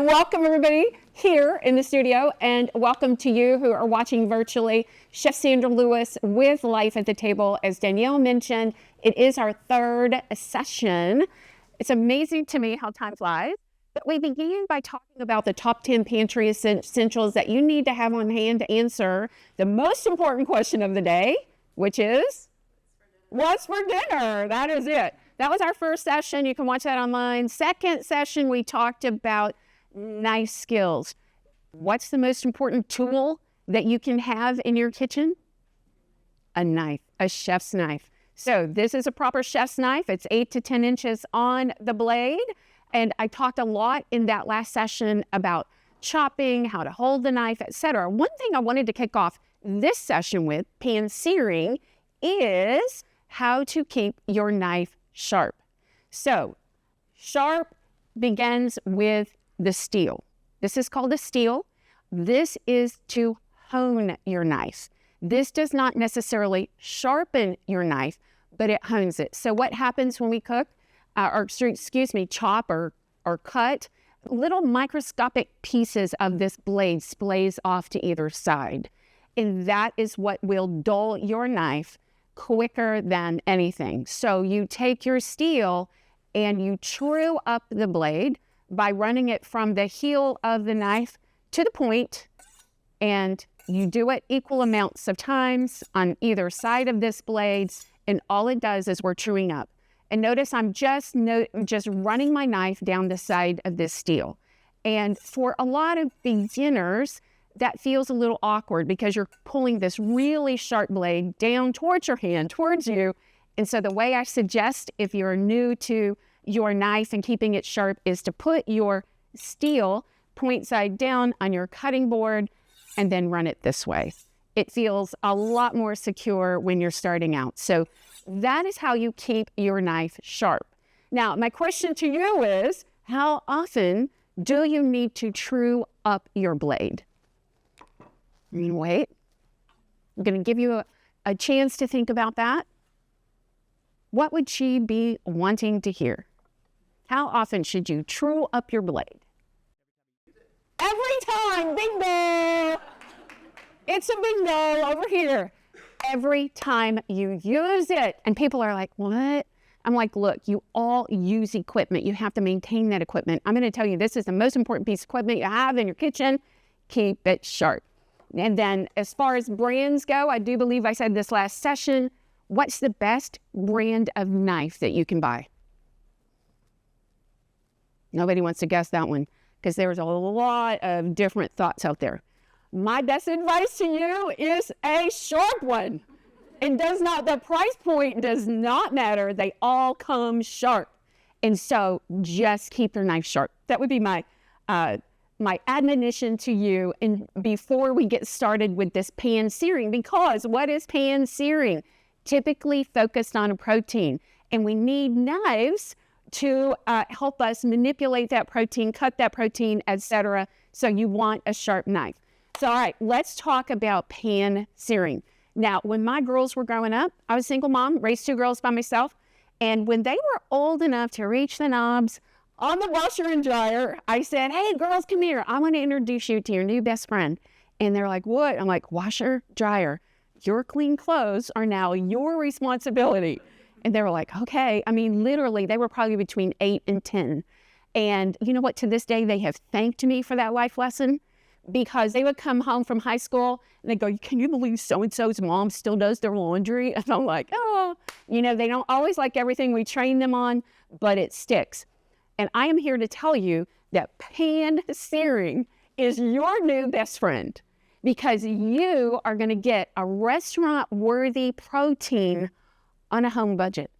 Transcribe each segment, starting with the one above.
I welcome everybody here in the studio, and welcome to you who are watching virtually. Chef Sandra Lewis with Life at the Table. As Danielle mentioned, it is our third session. It's amazing to me how time flies. But we began by talking about the top 10 pantry essentials that you need to have on hand to answer the most important question of the day, which is, what's for dinner? That is it. That was our first session. You can watch that online. Second session, we talked about knife skills. What's the most important tool that you can have in your kitchen? A knife, a chef's knife. So this is a proper chef's knife. It's 8 to 10 inches on the blade. And I talked a lot in that last session about chopping, how to hold the knife, etc. One thing I wanted to kick off this session with, pan searing, is how to keep your knife sharp. So sharp begins with the steel. This is called a steel. This is to hone your knife. This does not necessarily sharpen your knife, but it hones it. So what happens when we cook, chop or cut? Little microscopic pieces of this blade splays off to either side. And that is what will dull your knife quicker than anything. So you take your steel and you true up the blade by running it from the heel of the knife to the point, and you do it equal amounts of times on either side of this blade, and all it does is we're truing up. And notice I'm just running my knife down the side of this steel. And for a lot of beginners, that feels a little awkward because you're pulling this really sharp blade down towards your hand, towards you. And so the way I suggest, if you're new to your knife and keeping it sharp, is to put your steel point side down on your cutting board and then run it this way. It feels a lot more secure when you're starting out. So that is how you keep your knife sharp. Now, my question to you is, how often do you need to true up your blade? Wait, I'm going to give you a chance to think about that. What would she be wanting to hear? How often should you true up your blade? Every time, bingo! It's a bingo over here. Every time you use it. And people are like, what? I'm like, look, you all use equipment. You have to maintain that equipment. I'm going to tell you, this is the most important piece of equipment you have in your kitchen. Keep it sharp. And then as far as brands go, I do believe I said this last session, what's the best brand of knife that you can buy? Nobody wants to guess that one because there's a lot of different thoughts out there. My best advice to you is a sharp one. The price point does not matter. They all come sharp. And so just keep your knife sharp. That would be my admonition to you, and before we get started with this pan searing, because what is pan searing? Typically focused on a protein, and we need knives to help us manipulate that protein, cut that protein, etc. So you want a sharp knife. So all right, let's talk about pan searing. Now, when my girls were growing up, I was a single mom, raised 2 girls by myself, and when they were old enough to reach the knobs on the washer and dryer, I said, hey, girls, come here. I want to introduce you to your new best friend. And they're like, what? I'm like, washer, dryer. Your clean clothes are now your responsibility. And they were like, okay. I mean, literally, they were probably between 8 and 10. And you know what? To this day, they have thanked me for that life lesson, because they would come home from high school and they go, can you believe so-and-so's mom still does their laundry? And I'm like, oh, they don't always like everything we train them on, but it sticks. And I am here to tell you that pan searing is your new best friend, because you are going to get a restaurant-worthy protein on a home budget.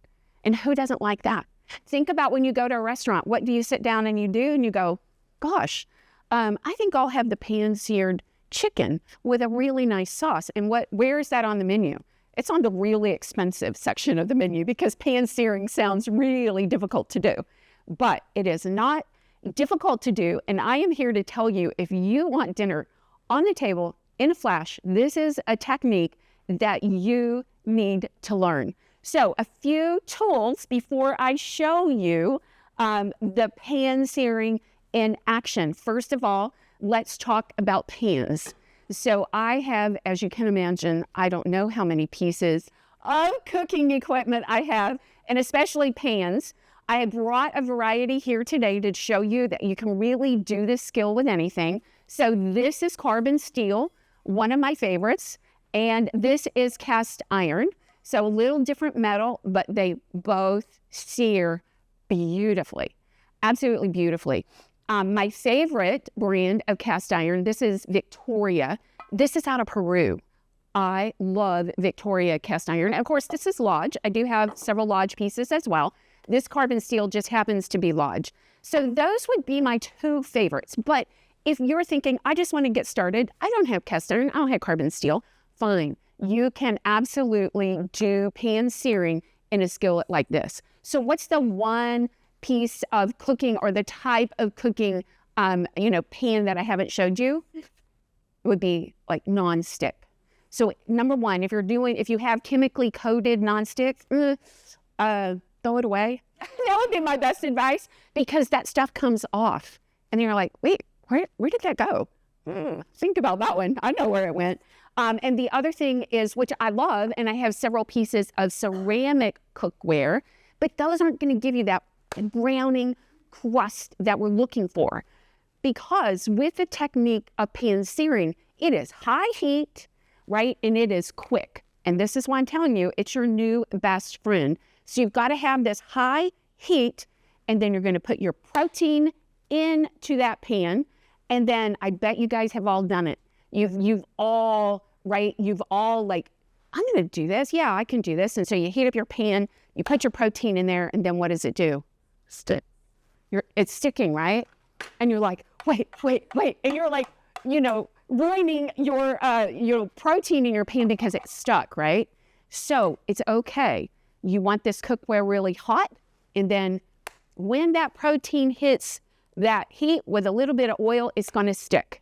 And who doesn't like that? Think about when you go to a restaurant, what do you sit down and you do? And you go, gosh, I think I'll have the pan-seared chicken with a really nice sauce. And where is that on the menu? It's on the really expensive section of the menu, because pan searing sounds really difficult to do. But it is not difficult to do. And I am here to tell you, if you want dinner on the table in a flash, this is a technique that you need to learn. So a few tools before I show you the pan searing in action. First of all, let's talk about pans. So I have, as you can imagine, I don't know how many pieces of cooking equipment I have, and especially pans. I have brought a variety here today to show you that you can really do this skill with anything. So this is carbon steel, one of my favorites, and this is cast iron. So a little different metal, but they both sear beautifully, absolutely beautifully. My favorite brand of cast iron, this is Victoria. This is out of Peru. I love Victoria cast iron. Of course, this is Lodge. I do have several Lodge pieces as well. This carbon steel just happens to be Lodge. So those would be my two favorites. But if you're thinking, I just want to get started, I don't have cast iron, I don't have carbon steel, fine. You can absolutely do pan searing in a skillet like this. So what's the one piece of cooking or the type of cooking, pan that I haven't showed you? It would be like nonstick. So number one, if you have chemically coated nonstick, throw it away. That would be my best advice, because that stuff comes off. And you're like, wait, where did that go? Think about that one. I know where it went. And the other thing is, which I love, and I have several pieces of ceramic cookware, but those aren't going to give you that browning crust that we're looking for. Because with the technique of pan searing, it is high heat, right? And it is quick. And this is why I'm telling you, it's your new best friend. So you've got to have this high heat, and then you're going to put your protein into that pan. And then I bet you guys have all done it. You've all like, I'm going to do this. Yeah, I can do this. And so you heat up your pan, you put your protein in there, and then what does it do? Stick. It's sticking, right? And you're like, wait. And you're like, ruining your protein in your pan because it's stuck, right? So it's okay. You want this cookware really hot, and then when that protein hits that heat with a little bit of oil, it's going to stick.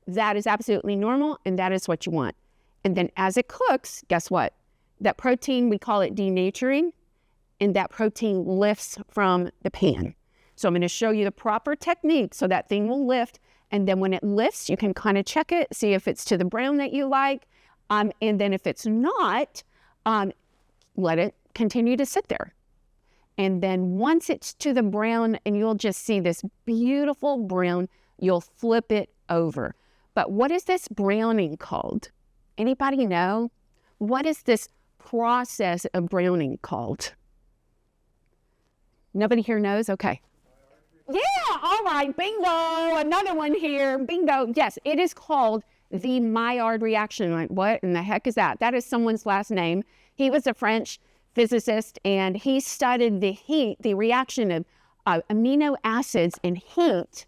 That is absolutely normal, and that is what you want. And then as it cooks, guess what? That protein, we call it denaturing, and that protein lifts from the pan. So I'm going to show you the proper technique so that thing will lift, and then when it lifts, you can kind of check it, see if it's to the brown that you like, and then if it's not, let it continue to sit there. And then once it's to the brown, and you'll just see this beautiful brown, you'll flip it over. But what is this browning called? Anybody know? What is this process of browning called? Nobody here knows? Okay. Yeah, all right, bingo, another one here, bingo. Yes, it is called the Maillard reaction. Like, what in the heck is that? That is someone's last name. He was a French physicist, and he studied the reaction of amino acids and heat,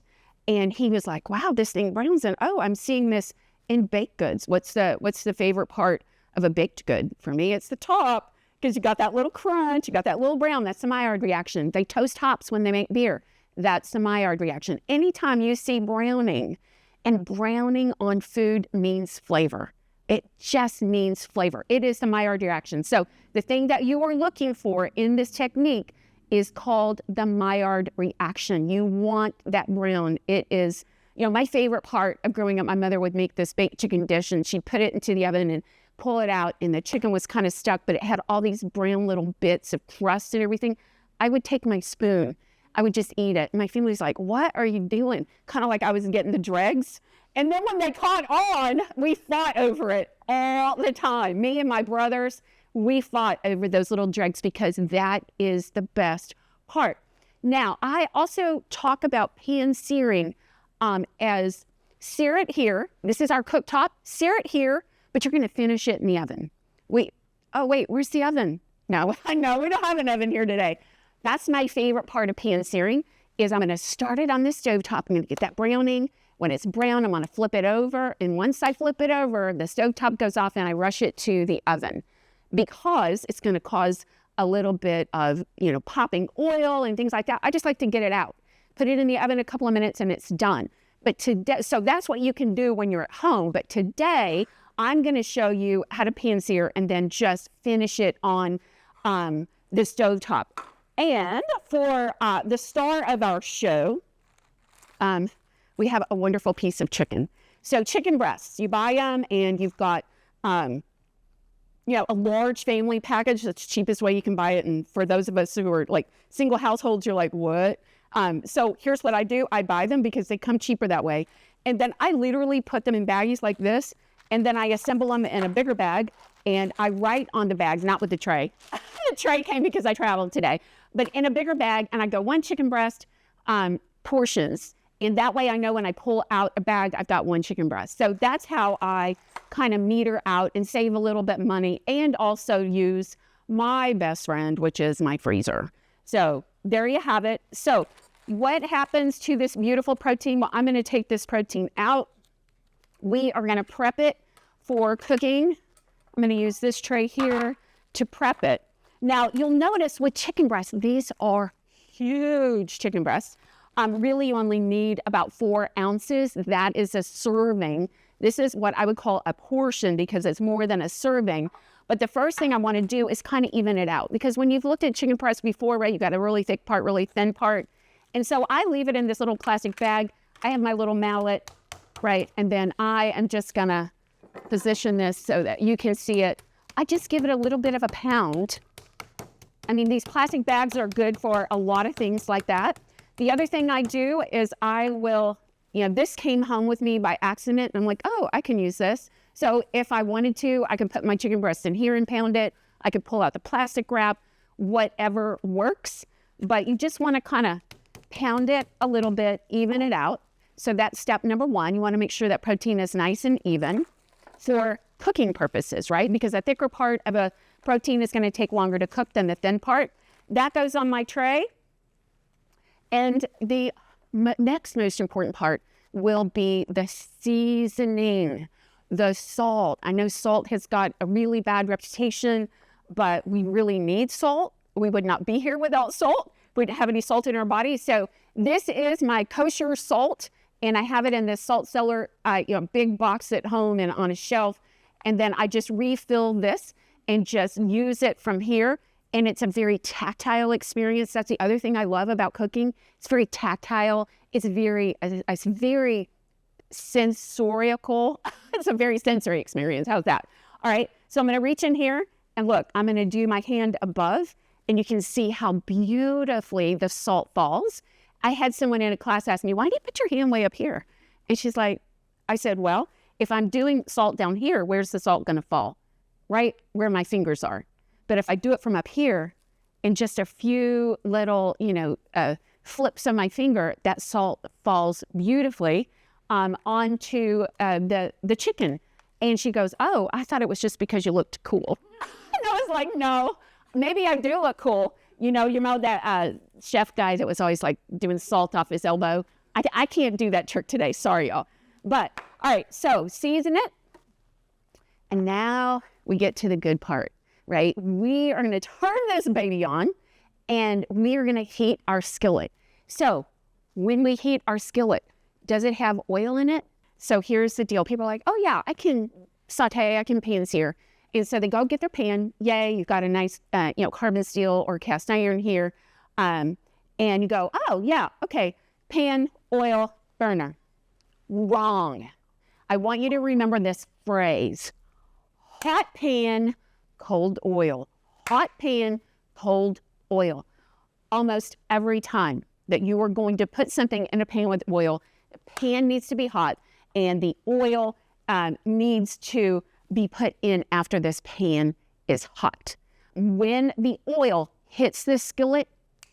and he was like, wow, this thing browns, and oh, I'm seeing this in baked goods. What's the favorite part of a baked good? For me, it's the top, because you got that little crunch, you got that little brown. That's the Maillard reaction. They toast hops when they make beer. That's the Maillard reaction. Anytime you see browning, and browning on food means flavor. It just means flavor. It is the Maillard reaction. So the thing that you are looking for in this technique is called the Maillard reaction. You want that brown. It is, my favorite part of growing up, my mother would make this baked chicken dish, and she'd put it into the oven and pull it out, and the chicken was kind of stuck, but it had all these brown little bits of crust and everything. I would take my spoon. I would just eat it. My family's like, what are you doing? Kind of like I was getting the dregs. And then when they caught on, we fought over it all the time. Me and my brothers, we fought over those little dregs because that is the best part. Now, I also talk about pan searing as sear it here. This is our cooktop. Sear it here, but you're going to finish it in the oven. Wait, where's the oven? No, we don't have an oven here today. That's my favorite part of pan searing, is I'm going to start it on the stovetop. I'm going to get that browning. When it's brown, I'm going to flip it over. And once I flip it over, the stovetop goes off and I rush it to the oven, because it's going to cause a little bit of, popping oil and things like that. I just like to get it out, put it in the oven a couple of minutes, and it's done. But today, so that's what you can do when you're at home. But today, I'm going to show you how to pan sear and then just finish it on the stovetop. And for the star of our show, we have a wonderful piece of chicken. So chicken breasts, you buy them and you've got, a large family package. That's the cheapest way you can buy it. And for those of us who are like single households, you're like, what? So here's what I do. I buy them because they come cheaper that way. And then I literally put them in baggies like this. And then I assemble them in a bigger bag and I write on the bags, not with the tray. The tray came because I traveled today, but in a bigger bag. And I go 1 chicken breast, portions. And that way I know when I pull out a bag, I've got 1 chicken breast. So that's how I kind of meter out and save a little bit of money and also use my best friend, which is my freezer. So there you have it. So what happens to this beautiful protein? Well, I'm going to take this protein out. We are going to prep it for cooking. I'm going to use this tray here to prep it. Now, you'll notice with chicken breasts, these are huge chicken breasts. Really you only need about 4 ounces. That is a serving. This is what I would call a portion because it's more than a serving. But the first thing I want to do is kind of even it out because when you've looked at chicken breasts before, right, you've got a really thick part, really thin part. And so I leave it in this little plastic bag. I have my little mallet, right? And then I am just going to position this so that you can see it. I just give it a little bit of a pound. I mean, these plastic bags are good for a lot of things like that. The other thing I do is I will, this came home with me by accident. And I'm like, oh, I can use this. So if I wanted to, I could put my chicken breast in here and pound it. I could pull out the plastic wrap, whatever works. But you just want to kind of pound it a little bit, even it out. So that's step number 1. You want to make sure that protein is nice and even for cooking purposes, right? Because the thicker part of a protein is going to take longer to cook than the thin part. That goes on my tray. And the next most important part will be the seasoning, the salt. I know salt has got a really bad reputation, but we really need salt. We would not be here without salt. We don't have any salt in our body. So this is my kosher salt, and I have it in this salt cellar, big box at home and on a shelf. And then I just refill this and just use it from here. And it's a very tactile experience. That's the other thing I love about cooking. It's very tactile. It's very sensorial. It's a very sensory experience. How's that? All right. So I'm going to reach in here and look, I'm going to do my hand above and you can see how beautifully the salt falls. I had someone in a class ask me, why do you put your hand way up here? And she's like, I said, well, if I'm doing salt down here, where's the salt going to fall? Right where my fingers are. But if I do it from up here in just a few little, flips of my finger, that salt falls beautifully onto the chicken. And she goes, oh, I thought it was just because you looked cool. And I was like, no, maybe I do look cool. You know that chef guy that was always like doing salt off his elbow? I can't do that trick today. Sorry, y'all. But all right, so season it. And now we get to the good part. Right? We are going to turn this baby on and we are going to heat our skillet. So when we heat our skillet, does it have oil in it? So here's the deal. People are like, oh yeah, I can saute, I can pan sear. And so they go get their pan. Yay, you've got a nice, carbon steel or cast iron here. And you go, oh yeah, okay, pan, oil, burner. Wrong. I want you to remember this phrase. Hot pan, cold oil. Hot pan, cold oil. Almost every time that you are going to put something in a pan with oil, the pan needs to be hot and the oil needs to be put in after this pan is hot. When the oil hits the skillet,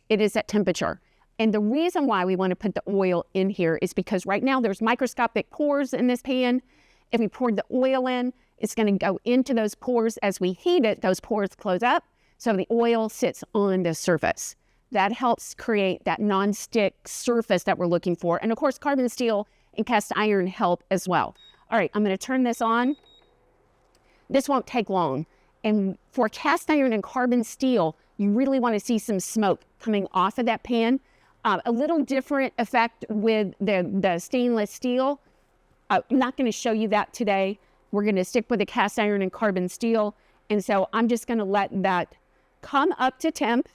it is at temperature. And the reason why we want to put the oil in here is because right now there's microscopic pores in this pan. If we poured the oil in, it's going to go into those pores. As we heat it, those pores close up, so the oil sits on the surface. That helps create that non-stick surface that we're looking for. And of course, carbon steel and cast iron help as well. All right, I'm going to turn this on. This won't take long. And for cast iron and carbon steel, you really want to see some smoke coming off of that pan. A little different effect with the stainless steel. I'm not going to show you that today. We're going to stick with the cast iron and carbon steel. And so I'm just going to let that come up to temp.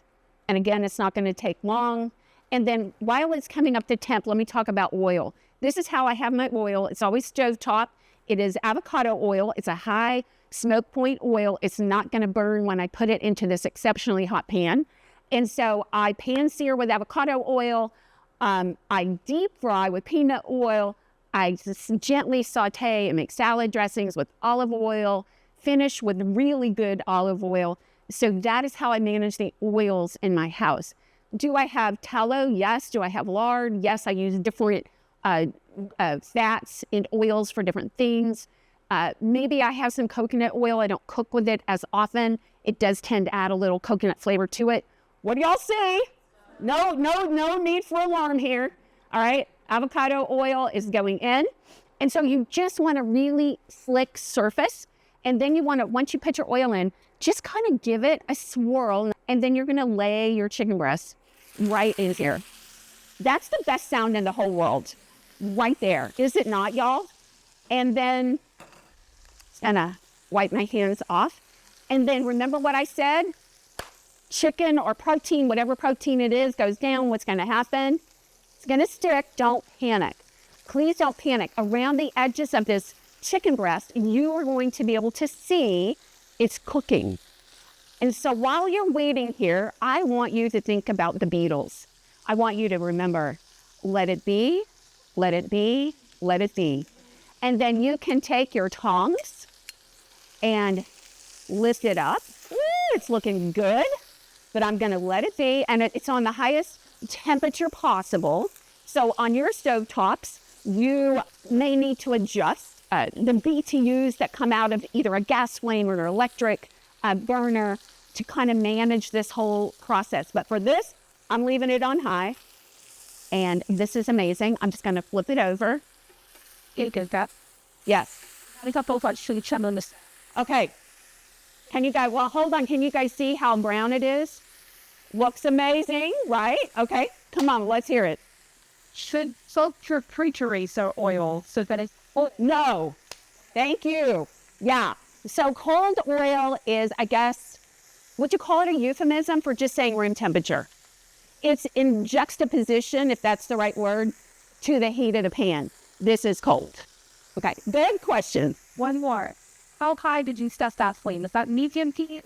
And again, it's not going to take long. And then while it's coming up to temp, let me talk about oil. This is how I have my oil. It's always stovetop. It is avocado oil. It's a high smoke point oil. It's not going to burn when I put it into this exceptionally hot pan. And so I pan sear with avocado oil. I deep fry with peanut oil. I just gently saute and make salad dressings with olive oil, finish with really good olive oil. So that is how I manage the oils in my house. Do I have tallow? Yes. Do I have lard? Yes. I use different fats and oils for different things. Maybe I have some coconut oil. I don't cook with it as often. It does tend to add a little coconut flavor to it. What do y'all see? No need for alarm here. All right. Avocado oil is going in. And so you just want a really slick surface. And then you want to, once you put your oil in, just kind of give it a swirl. And then you're going to lay your chicken breast right in here. That's the best sound in the whole world. Right there. Is it not, y'all? And then I'm going to wipe my hands off. And then remember what I said? Chicken or protein, whatever protein it is, goes down. What's going to happen? It's going to stick. Don't panic. Please don't panic. Around the edges of this chicken breast, you are going to be able to see it's cooking. And so while you're waiting here, I want you to think about the Beatles. I want you to remember, let it be, let it be, let it be. And then you can take your tongs and lift it up. Ooh, it's looking good, but I'm going to let it be. And it's on the highest temperature possible. So on your stove tops, you may need to adjust the BTUs that come out of either a gas flame or an electric burner to kind of manage this whole process. But for this, I'm leaving it on high. And this is amazing. I'm just going to flip it over. You get that? Yes. Okay. Can you guys, well, hold on. Can you guys see how brown it is? Looks amazing, right? Okay. Come on, let's hear it. Should soak your pre-chorizo oil so that it's... Oh, no. Thank you. Yeah. So cold oil is, I guess, would you call it a euphemism for just saying room temperature? It's in juxtaposition, if that's the right word, to the heat of the pan. This is cold. Okay, big question. One more. How high did you set that flame? Is that medium heat?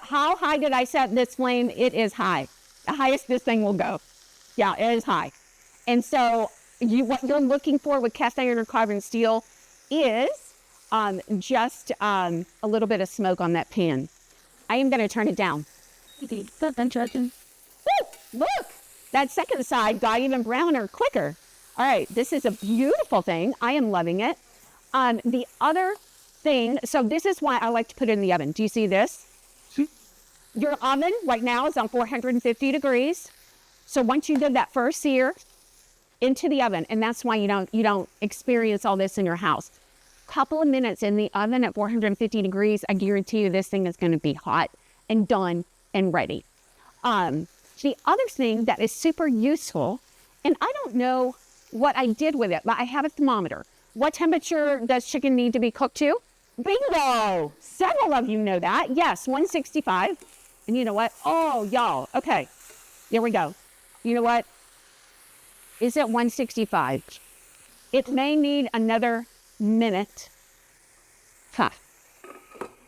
How high did I set this flame? It is high. The highest this thing will go. Yeah, it is high. And so what you're looking for with cast iron or carbon steel is just a little bit of smoke on that pan. I am going to turn it down. Woo, look, that second side got even browner quicker. All right, this is a beautiful thing. I am loving it. The other thing, so this is why I like to put it in the oven. Do you see this? Your oven right now is on 450 degrees. So once you did that first sear into the oven, and that's why you don't experience all this in your house. Couple of minutes in the oven at 450 degrees, I guarantee you this thing is going to be hot and done and ready. The other thing that is super useful, and I don't know what I did with it, but I have a thermometer. What temperature does chicken need to be cooked to? Bingo! Several of you know that. Yes, 165. And you know what? Oh, y'all. Okay, there we go. You know what? Is it 165? It may need another minute. Huh.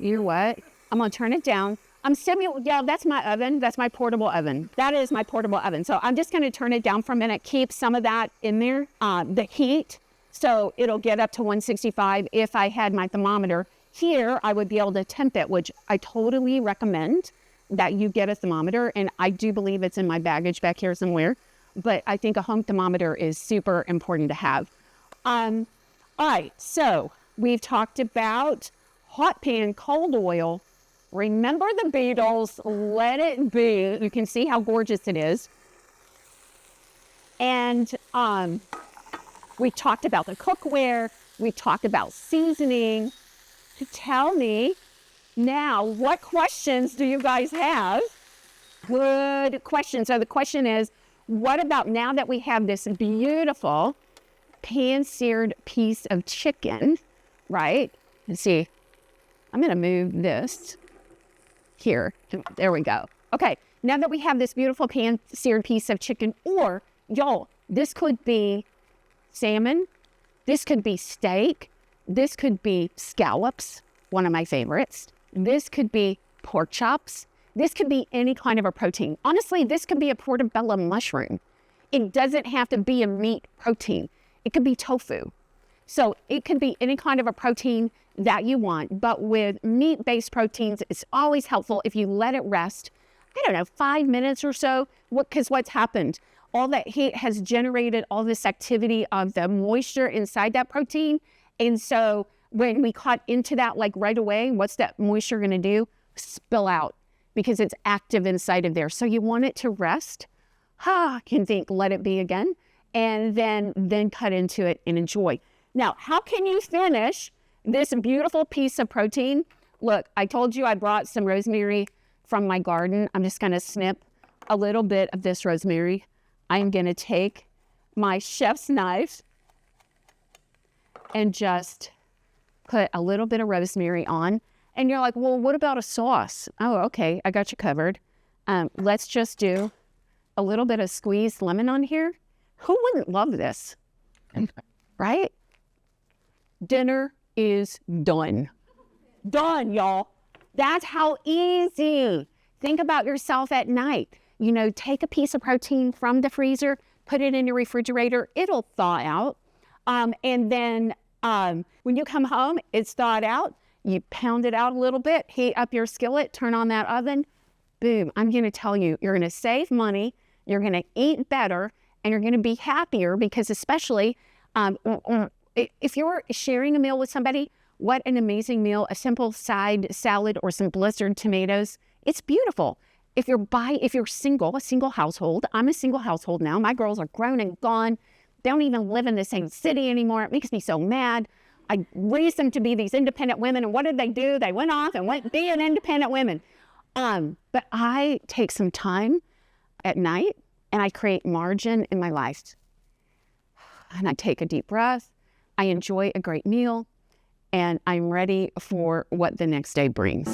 You know what? I'm going to turn it down. Yeah, that's my oven. That's my portable oven. That is my portable oven. So I'm just going to turn it down for a minute, keep some of that in there, the heat. So it'll get up to 165. If I had my thermometer here, I would be able to temp it, which I totally recommend that you get a thermometer. And I do believe it's in my baggage back here somewhere. But I think a home thermometer is super important to have. All right, so we've talked about hot pan, cold oil. Remember the Beatles, let it be. You can see how gorgeous it is. And we talked about the cookware. We talked about seasoning. Tell me now, what questions do you guys have? Good question. So the question is, what about now that we have this beautiful pan-seared piece of chicken, right? Let's see. I'm going to move this here. There we go. Okay. Now that we have this beautiful pan-seared piece of chicken, or y'all, this could be salmon, this could be steak, this could be scallops, one of my favorites. This could be pork chops. This could be any kind of a protein. Honestly, this could be a portobello mushroom. It doesn't have to be a meat protein. It could be tofu. So it could be any kind of a protein that you want, but with meat-based proteins, it's always helpful if you let it rest, I don't know, 5 minutes or so, because what's happened? All that heat has generated all this activity of the moisture inside that protein. And so when we cut into that like right away, what's that moisture going to do? Spill out because it's active inside of there. So you want it to rest. Can think, let it be again, and then cut into it and enjoy. Now, how can you finish this beautiful piece of protein? Look, I told you I brought some rosemary from my garden. I'm just going to snip a little bit of this rosemary. I'm going to take my chef's knife and just put a little bit of rosemary on. And you're like, well, what about a sauce? Oh, okay, I got you covered. Let's just do a little bit of squeezed lemon on here. Who wouldn't love this? Right? Dinner is done. Done, y'all. That's how easy. Think about yourself at night. You know, take a piece of protein from the freezer, put it in your refrigerator. It'll thaw out. And then when you come home, it's thawed out. You pound it out a little bit, heat up your skillet, turn on that oven. Boom. I'm going to tell you, you're going to save money, you're going to eat better, and you're going to be happier because especially if you're sharing a meal with somebody, what an amazing meal, a simple side salad or some blistered tomatoes. It's beautiful. If you're single, a single household, I'm a single household now. My girls are grown and gone. They don't even live in the same city anymore. It makes me so mad. I raised them to be these independent women, and what did they do? They went off and went being independent women. But I take some time at night and I create margin in my life. And I take a deep breath. I enjoy a great meal, and I'm ready for what the next day brings.